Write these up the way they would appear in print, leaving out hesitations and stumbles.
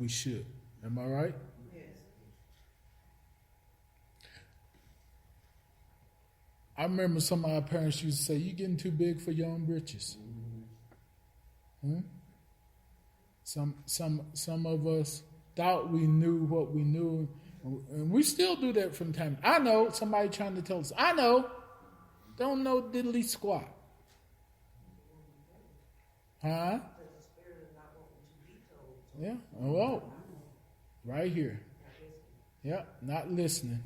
we should. Am I right? Yes. I remember some of our parents used to say, "You're getting too big for your own britches." Some of us thought we knew what we knew, and we still do that from time. I know somebody trying to tell us. I know, don't know diddly squat. Huh? Yeah. Oh, right here. Yeah, not listening,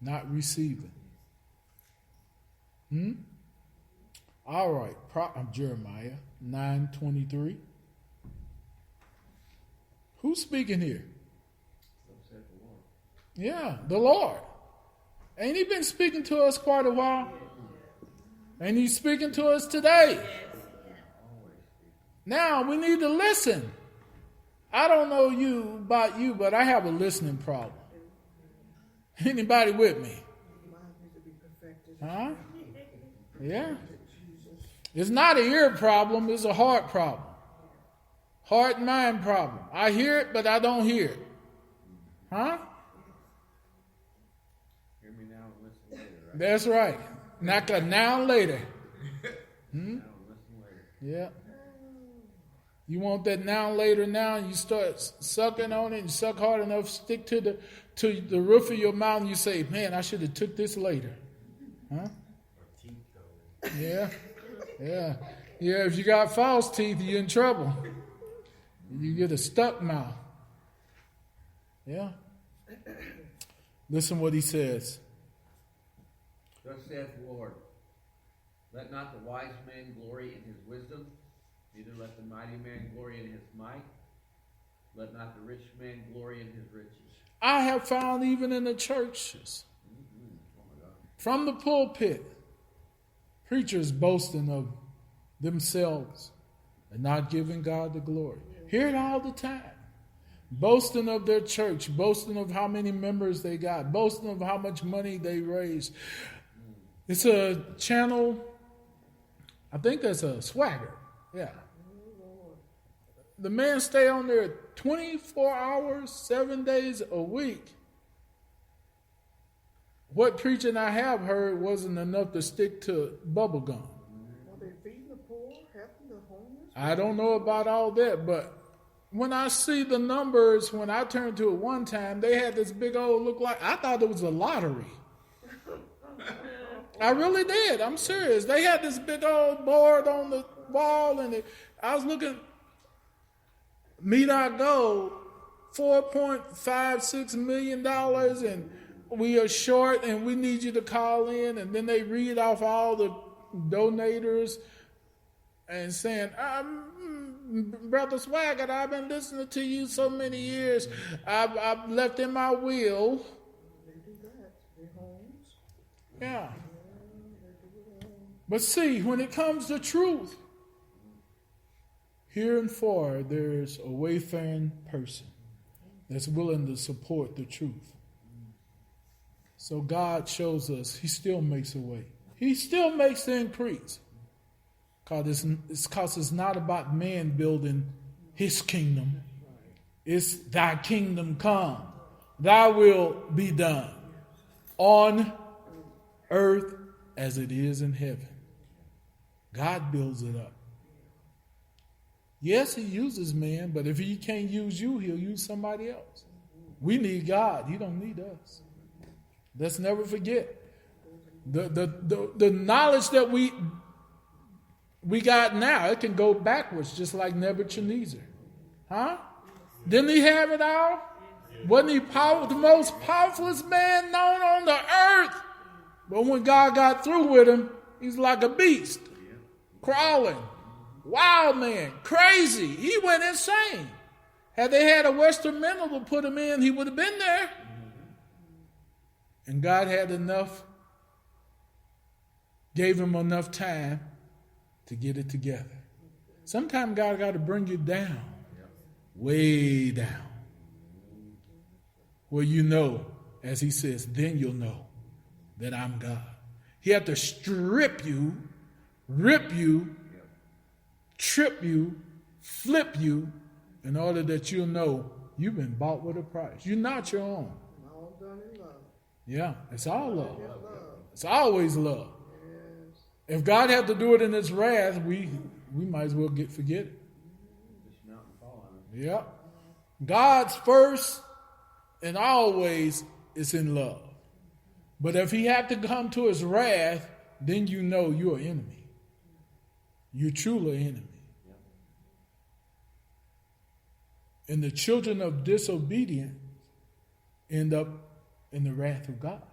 not receiving. All right. Jeremiah 9:23. Who's speaking here? Yeah, the Lord. Ain't he been speaking to us quite a while? And he's speaking to us today. Now we need to listen. I don't know about you, but I have a listening problem. Anybody with me? Huh? Yeah. It's not an ear problem, it's a heart problem. Heart and mind problem. I hear it, but I don't hear it. Huh? Hear me now and listen later, right? That's right. Not a now later. Now and listen later. Yeah. You want that now later now, and you start sucking on it, and suck hard enough, stick to the roof of your mouth, and you say, "Man, I should have took this later." Huh? Yeah. Yeah. Yeah, if you got false teeth, you're in trouble. You get a stuck mouth. Yeah. Listen what he says. Thus saith the Lord, let not the wise man glory in his wisdom, neither let the mighty man glory in his might. Let not the rich man glory in his riches. I have found even in the churches, from the pulpit, preachers boasting of themselves and not giving God the glory. Hear it all the time. Boasting of their church, boasting of how many members they got, boasting of how much money they raised. It's a channel, I think that's a Swagger. Yeah. The man stay on there 24 hours, 7 days a week. What preaching I have heard wasn't enough to stick to bubble gum. Are they feeding the poor, helping the homeless? I don't know about all that, but when I see the numbers, when I turned to it one time, they had this big old look like, I thought it was a lottery. I really did. I'm serious. They had this big old board on the wall, and I was looking, meet our goal, $4.56 million, and we are short, and we need you to call in. And then they read off all the donators and saying, Brother Swaggart, I've been listening to you so many years. I've left in my will. They do that. Their homes. Yeah. But see, when it comes to truth, here and far, there's a wayfaring person that's willing to support the truth. So God shows us he still makes a way. He still makes the increase. Because it's not about man building his kingdom. It's thy kingdom come. Thy will be done on earth as it is in heaven. God builds it up. Yes, he uses man, but if he can't use you, he'll use somebody else. We need God. He don't need us. Let's never forget. The knowledge that we got now, it can go backwards, just like Nebuchadnezzar. Huh? Didn't he have it all? Wasn't he the most powerful man known on the earth? But when God got through with him, he's like a beast. Crawling. Wild man. Crazy. He went insane. Had they had a Western mental to put him in, he would have been there. And God had enough, gave him enough time to get it together. Sometimes God got to bring you down, way down, where you know, as he says, then you'll know that I'm God. He had to strip you, rip you, trip you, flip you, in order that you'll know You've been bought with a price. You're not your own. All done in love. Yeah, it's all love. In love. It's always love. Yes. If God had to do it in His wrath, we might as well forget it. Just mount and fall on it. Yeah. God's first and always is in love. But if He had to come to His wrath, then you know you're an enemy. You're truly an enemy. And the children of disobedience end up in the wrath of God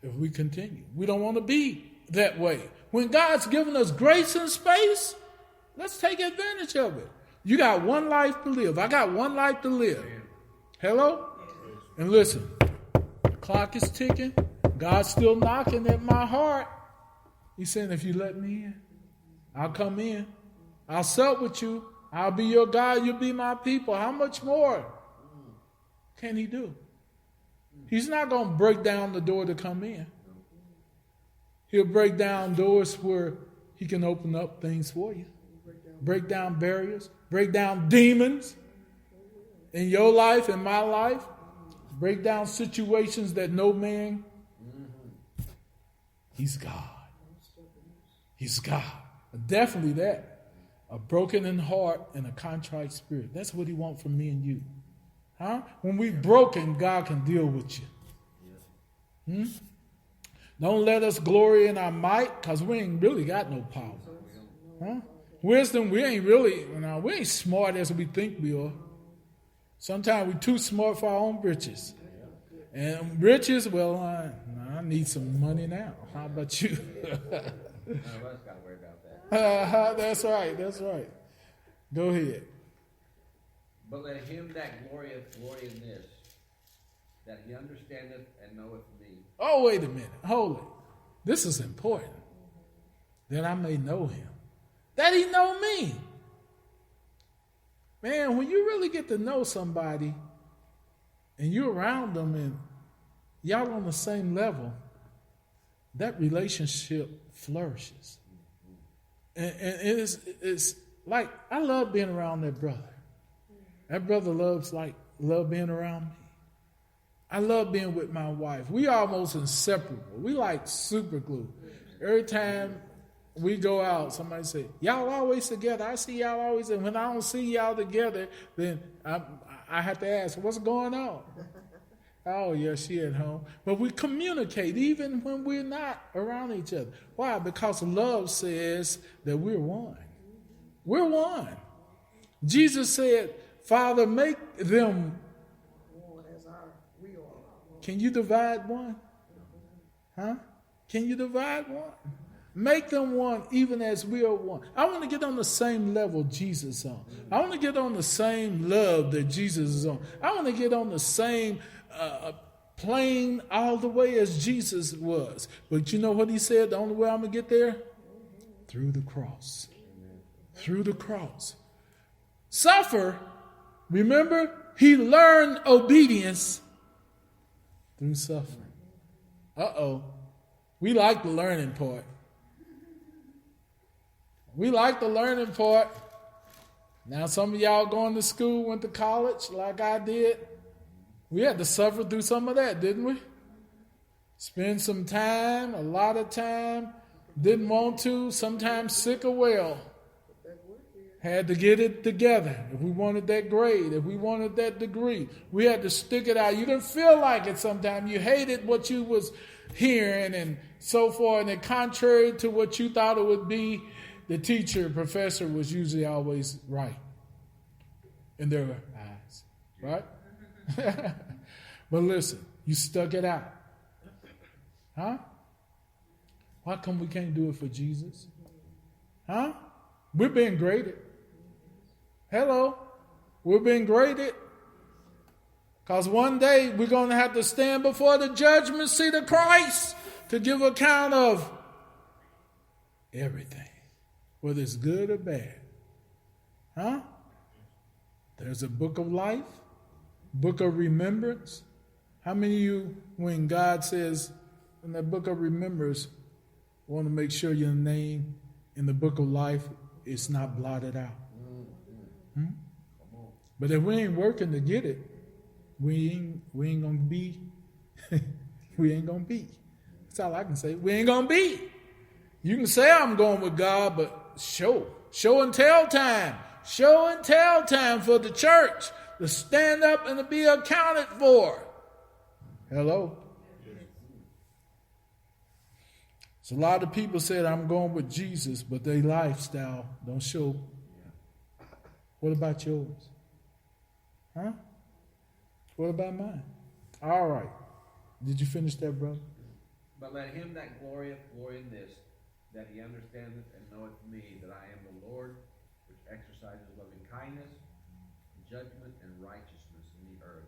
if we continue. We don't want to be that way. When God's given us grace and space, let's take advantage of it. You got one life to live. I got one life to live. Hello? And listen, the clock is ticking. God's still knocking at my heart. He's saying, if you let me in, I'll come in. I'll sup with you. I'll be your God. You'll be my people. How much more can He do? He's not going to break down the door to come in. He'll break down doors where He can open up things for you. Break down barriers. Break down demons in your life, in my life. Break down situations that no man. He's God. He's God. Definitely that. A broken in heart and a contrite spirit. That's what He wants from me and you. Huh? When we broken, God can deal with you. Don't let us glory in our might, because we ain't really got no power. Huh? Wisdom, we ain't smart as we think we are. Sometimes we're too smart for our own britches. And riches, well, I need some money now. How about you? None of us got to worry about that. That's right. That's right. Go ahead. But let him that glorieth glory in this, that he understandeth and knoweth me. Oh, wait a minute. Hold it. This is important. That I may know Him. That He know me. Man, when you really get to know somebody and you're around them and y'all on the same level, that relationship flourishes. And it's like, I love being around that brother. That brother love being around me. I love being with my wife. We almost inseparable. We like super glue. Every time we go out, somebody say, y'all always together. I see y'all always. And when I don't see y'all together, then I have to ask, what's going on? Oh, yeah, she at home. But we communicate even when we're not around each other. Why? Because love says that we're one. We're one. Jesus said, Father, make them. One as we are. Can you divide one? Huh? Can you divide one? Make them one even as we are one. I want to get on the same level Jesus is on. I want to get on the same love that Jesus is on. I want to get on the same plane all the way as Jesus was. But you know what He said? The only way I'm going to get there? Through the cross. Through the cross. Suffer. Remember, He learned obedience through suffering. Uh-oh. We like the learning part. We like the learning part. Now, some of y'all going to school, went to college like I did. We had to suffer through some of that, didn't we? Spend some time, a lot of time. Didn't want to, sometimes sick or well. Had to get it together. If we wanted that grade, if we wanted that degree, we had to stick it out. You didn't feel like it sometimes. You hated what you was hearing and so forth. And contrary to what you thought it would be, the teacher, professor was usually always right in their eyes. Right? But listen, you stuck it out. Huh? Why come we can't do it for Jesus? Huh? We're being graded. Hello? We're being graded. Because one day we're going to have to stand before the judgment seat of Christ to give account of everything, whether it's good or bad. Huh? There's a book of life, book of remembrance. How many of you, when God says in that book of remembrance, want to make sure your name in the book of life is not blotted out? But if we ain't working to get it, we ain't gonna be. We ain't gonna be. That's all I can say. We ain't gonna be. You can say I'm going with God, but show and tell time. Show and tell time for the church to stand up and to be accounted for. Hello? So a lot of people said I'm going with Jesus, but their lifestyle don't show. What about yours? Huh? What about mine? All right. Did you finish that, brother? But let him that glorieth glory in this, that he understandeth and knoweth me, that I am the Lord, which exercises loving kindness, judgment, and righteousness in the earth.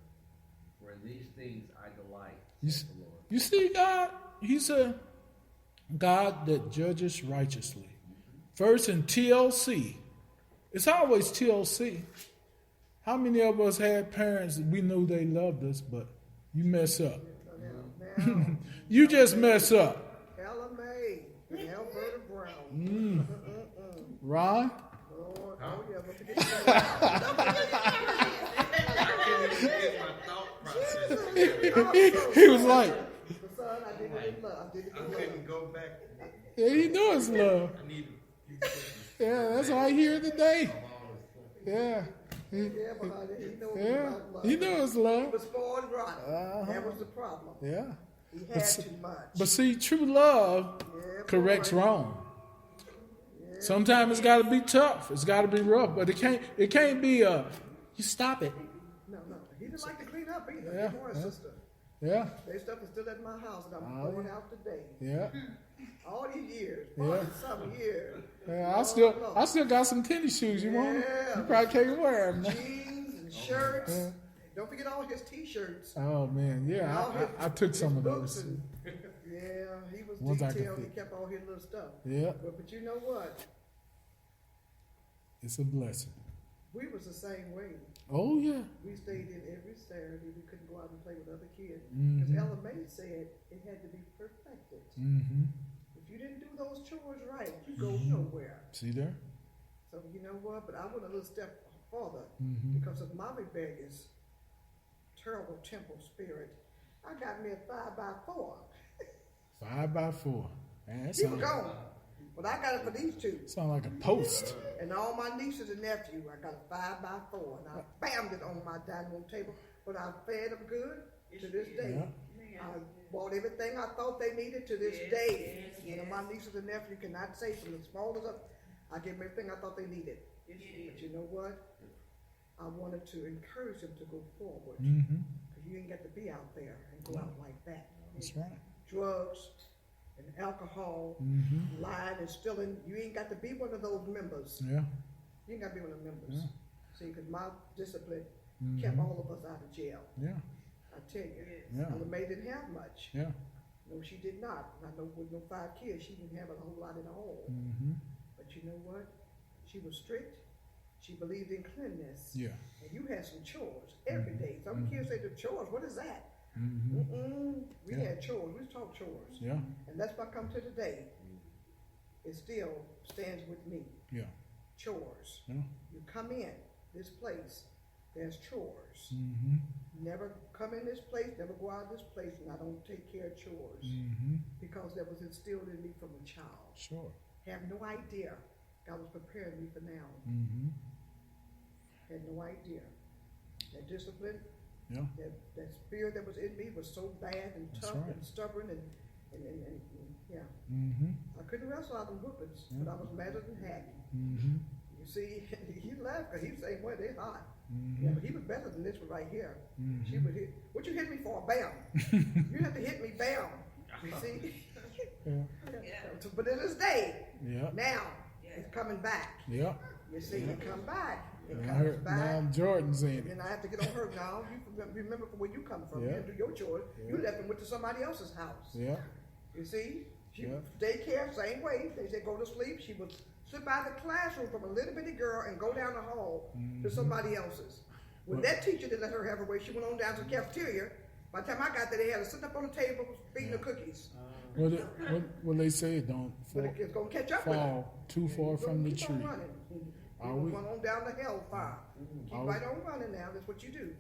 For in these things I delight, saith the Lord. You see, God, he's a God that judges righteously. First in TLC. It's always TLC. How many of us had parents that we knew they loved us, but you mess up? You just mess up. Ella May and Alberta Brown. Ron? Lord, oh yeah, but forget that. He was like, Son, I did it in love. I did it in I love. couldn't go back. yeah, he knew his love. I need Yeah, that's why he here today. Yeah. Yeah, but honey, he knows Yeah, about love. he knew his He love. was spoiled rotten. Uh-huh. That was the problem. Yeah. He had too much. But see, true love Yeah, corrects boy. wrong. Sometimes it's got to be tough. It's got to be rough, but it can't be you stop it. No. He didn't like to clean up either. Yeah, He more yeah. sister. Yeah. Their stuff is still at my house, and I'm Oh, throwing yeah. out today. Yeah. All these years, Yeah. 40-some years. Yeah, I still got some tennis shoes. You want them? Yeah. You probably can't wear them. Jeans and shirts. Yeah. Don't forget all his T-shirts. Oh man, yeah, I took some of books those. and- yeah, he was Ones I could detailed. He fit. kept all his little stuff. Yeah, But you know what? it's a blessing. We was the same way. Oh yeah. We stayed in every Saturday. We couldn't go out and play with other kids. Mhm. Because Ella May said it had to be perfected. Mm-hmm. If you didn't do those chores right, you go nowhere. See there? So you know what? But I went a little step further Mm-hmm. because of my rebellious, terrible temple spirit. I got me a 5x4. 5x4. Man, that He was sound, gone. But I got it for these two. sound like a post. And all my nieces and nephews, I got a 5x4. And I bammed it on my dining room table. But I fed them good to this day. Yeah. I bought everything I thought they needed to this day. You know, my nieces and nephews cannot say from the smallest up, I gave them everything I thought they needed. But you know what? I wanted to encourage them to go forward. Mm-hmm. Because you ain't got to be out there and go out like that. That's right. Drugs and alcohol, Mm-hmm. lying and stealing. You ain't got to be one of those members. Yeah. You ain't got to be one of the members. Yeah. See, because my discipline Mm-hmm. kept all of us out of jail. Yeah. I tell you. Yeah. Ella May didn't have much. Yeah. No, she did not. I know with no 5 kids, she didn't have a whole lot at all. Mm-hmm. But you know what? She was strict. She believed in cleanliness. Yeah. And you had some chores every day. Some kids say the chores, what is that? Mm-hmm. We Yeah. had chores. We taught chores. Yeah. And that's what I come to today. It still stands with me. Yeah. Chores. Yeah. You come in this place, there's chores. Mm-hmm. Never come in this place, never go out of this place, and I don't take care of chores. Mm-hmm. Because that was instilled in me from a child. Sure. Have no idea. God was preparing me for now. Mm-hmm. Had no idea. That discipline, Yeah. that spirit that was in me was so bad and That's tough right. and stubborn and yeah. Mm-hmm. I couldn't wrestle out of the whoopings, but I was madder than heck. Mm-hmm. You see, he left because he was saying, well, they're hot. Mm-hmm. Yeah, but he was better than this one right here. Mhm. She would hit, what you hit me for? Bam. You have to hit me, bam. You see? Yeah. But in this day, Yeah. now, it's coming back. Yeah. You see, it come back. It And I comes heard back. now Jordan's in it. And I have to get on her now. You remember from where you come from. Yeah. You didn't do your chores. You Yeah. left and went to somebody else's house. Yeah. You see? She Yeah. daycare, same way. They said go to sleep. She would sit by the classroom from a little bitty girl and go down the hall to somebody else's. When that teacher didn't let her have her way, she went on down to the cafeteria. By the time I got there, they had her sitting up on the table feeding her cookies. What they say? Don't But it's gonna catch up with her. fall too far It's from gonna the keep on tree. running. You Are will we? run on down to hellfire. Keep Are right on running now. That's what you do.